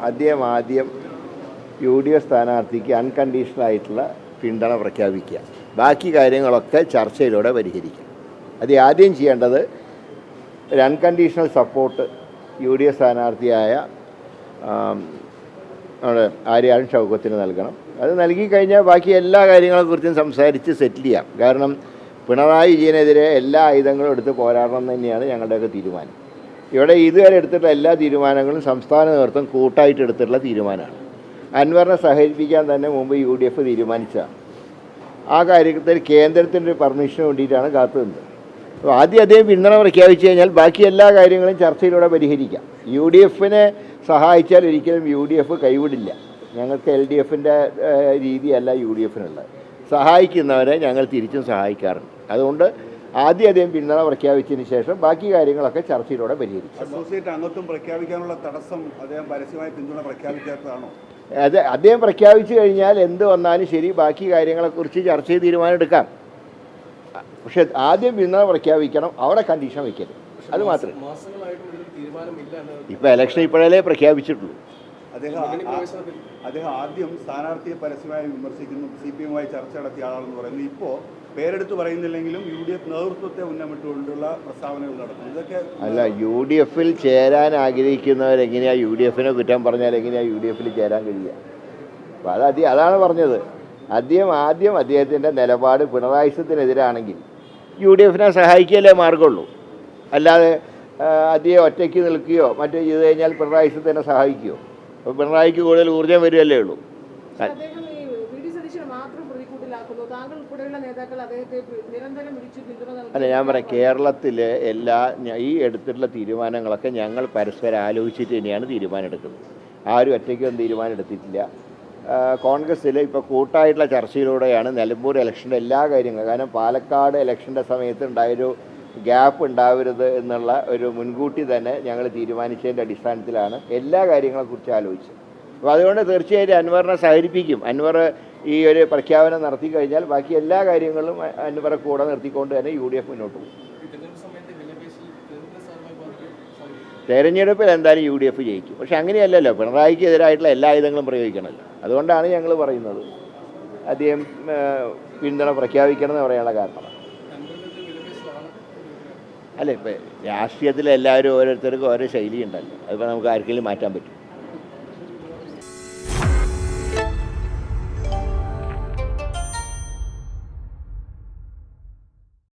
അദ്ദേഹം ആദ്യം UDF സ്ഥാനാർത്ഥിക്ക് അൺകണ്ടീഷണലായിട്ടുള്ള പിന്തുണ പ്രഖ്യാപിക്കുക. ബാക്കി കാര്യങ്ങളൊക്കെ ചർച്ചയിലൂടെ പരിഹരിക്കുക. അത് ആദ്യം ചെയ്യേണ്ടത് ഒരു അൺകണ്ടീഷണൽ സപ്പോർട്ട് UDF സ്ഥാനാർത്ഥിയായ നമ്മുടെ ആര്യാടൻ ഷൗക്കത്തിന് നൽകണം. അത് നൽകിക്കഴിഞ്ഞാൽ ബാക്കി എല്ലാ കാര്യങ്ങളെക്കുറിച്ചും സംസാരിച്ച് സെറ്റിൽ ചെയ്യാം. കാരണം പിണറായി വിജയനെതിരെ എല്ലാ ആയുധങ്ങളും എടുത്ത് പോരാടണം എന്ന് തന്നെയാണ് ഞങ്ങളുടെയൊക്കെ തീരുമാനം. ഇവിടെ ഇതുവരെ എടുത്തിട്ടുള്ള എല്ലാ തീരുമാനങ്ങളും സംസ്ഥാന നേതൃത്വം കൂട്ടായിട്ട് എടുത്തിട്ടുള്ള തീരുമാനമാണ്. അൻവറിനെ സഹകരിപ്പിക്കാൻ തന്നെ മുമ്പ് UDF തീരുമാനിച്ചതാണ്. ആ കാര്യത്തിൽ കേന്ദ്രത്തിൻ്റെ പെർമിഷന് വേണ്ടിയിട്ടാണ് കാത്തു നിന്നത്. അപ്പോൾ ആദ്യം അദ്ദേഹം പിന്തുണ പ്രഖ്യാപിച്ചു കഴിഞ്ഞാൽ ബാക്കി എല്ലാ കാര്യങ്ങളും ചർച്ചയിലൂടെ പരിഹരിക്കാം. UDFനെ സഹായിച്ചാൽ ഒരിക്കലും UDF കൈവിടില്ല. ഞങ്ങൾക്ക് LDFൻ്റെ രീതിയല്ല UDFനുള്ളത്. സഹായിക്കുന്നവരെ ഞങ്ങൾ തിരിച്ചും സഹായിക്കാറുണ്ട്. അതുകൊണ്ട് ആദ്യം അദ്ദേഹം പിന്തുണ പ്രഖ്യാപിച്ചതിന് ശേഷം ബാക്കി കാര്യങ്ങളൊക്കെ ചർച്ചയിലൂടെ പരിഹരിക്കും. അസോസിയേറ്റ് അംഗത്വം പ്രഖ്യാപിക്കാനുള്ള തടസ്സം അദ്ദേഹം പരസ്യമായി പിന്തുണ പ്രഖ്യാപിക്കാത്തതാണോ? അത് അദ്ദേഹം പ്രഖ്യാപിച്ചു കഴിഞ്ഞാൽ എന്ത് വന്നാലും ശരി ബാക്കി കാര്യങ്ങളെക്കുറിച്ച് ചർച്ച ചെയ്ത് തീരുമാനമെടുക്കാം. പക്ഷെ ആദ്യം പിന്തുണ പ്രഖ്യാപിക്കണം, അവിടെ കണ്ടീഷൻ വയ്ക്കരുത്. അത് മാത്രമേ. ഇപ്പോൾ ഇലക്ഷൻ ഇപ്പോഴല്ലേ പ്രഖ്യാപിച്ചിട്ടുള്ളൂ. അദ്ദേഹം ആദ്യം സ്ഥാനാർത്ഥിയെ പരസ്യമായി വിമർശിക്കുന്നു, CPM-മായി ചർച്ച നടത്തിയ ആളാണെന്ന് പറയുന്നു. ഇപ്പോൾ പേരെടുത്ത് പറയുന്നില്ലെങ്കിലും UDF നേതൃത്വത്തെ ഉന്നമിട്ടുകൊണ്ടുള്ള പ്രസ്താവനകൾ നടത്തുന്നു. ഇതൊക്കെ അല്ല, UDFൽ ചേരാൻ ആഗ്രഹിക്കുന്നവരെങ്ങനെയാണ് UDFനെ കുറ്റം പറഞ്ഞാൽ എങ്ങനെയാണ് UDFൽ ചേരാൻ കഴിയുക? അപ്പോൾ അതാണ് പറഞ്ഞത്. ആദ്യം അദ്ദേഹത്തിൻ്റെ നിലപാട് പിണറായിസത്തിനെതിരാണെങ്കിൽ UDFനെ സഹായിക്കുകയല്ലേ മാർഗമുള്ളൂ. അല്ലാതെ അദ്ദേഹം ഒറ്റയ്ക്ക് നിൽക്കുകയോ മറ്റോ ചെയ്ത് കഴിഞ്ഞാൽ പിണറായിസത്തിനെ സഹായിക്കുമോ? അപ്പോൾ പിണറായിക്ക് കൂടുതൽ ഊർജ്ജം വരികയല്ലേ ഉള്ളൂ. അല്ല, ഞാൻ പറയാം, കേരളത്തിലെ ഈ എടുത്തിട്ടുള്ള തീരുമാനങ്ങളൊക്കെ ഞങ്ങൾ പരസ്പരം ആലോചിച്ചിട്ട് തന്നെയാണ് തീരുമാനം എടുക്കുന്നത്. ആരും ഒറ്റയ്ക്കൊന്നും തീരുമാനം എടുത്തിട്ടില്ല. കോൺഗ്രസ്സിൽ ഇപ്പോൾ കൂട്ടായിട്ടുള്ള ചർച്ചയിലൂടെയാണ് നിലമ്പൂർ ഇലക്ഷൻ്റെ എല്ലാ കാര്യങ്ങളും. കാരണം പാലക്കാട് ഇലക്ഷൻ്റെ സമയത്ത് ഉണ്ടായൊരു ഗ്യാപ്പ് ഉണ്ടാവരുത് എന്നുള്ള ഒരു മുൻകൂട്ടി തന്നെ ഞങ്ങൾ തീരുമാനിച്ചതിൻ്റെ അടിസ്ഥാനത്തിലാണ് എല്ലാ കാര്യങ്ങളെക്കുറിച്ച് ആലോചിച്ചത്. അപ്പോൾ അതുകൊണ്ട് തീർച്ചയായിട്ടും അൻവറിനെ സഹകരിപ്പിക്കും. അൻവർ ഈ ഒരു പ്രഖ്യാപനം നടത്തി കഴിഞ്ഞാൽ ബാക്കി എല്ലാ കാര്യങ്ങളും അൻവറെ കൂടെ നിർത്തിക്കൊണ്ട് തന്നെ UDF മുന്നോട്ട് പോകും. തെരഞ്ഞെടുപ്പിൽ എന്തായാലും UDF ജയിക്കും. പക്ഷെ അങ്ങനെയല്ലല്ലോ, പിണറായിക്ക് എതിരായിട്ടുള്ള എല്ലാ ആയുധങ്ങളും പ്രയോഗിക്കണമല്ലോ. അതുകൊണ്ടാണ് ഞങ്ങൾ പറയുന്നത് അദ്ദേഹം പിന്തുണ പ്രഖ്യാപിക്കണം എന്ന് പറയാനുള്ള കാരണം. അല്ല, ഇപ്പം രാഷ്ട്രീയത്തിൽ എല്ലാവരും ഓരോരുത്തർക്കും ഓരോ ശൈലി ഉണ്ടല്ലോ. അതിപ്പോൾ നമുക്ക് ആർക്കെങ്കിലും മാറ്റാൻ പറ്റും.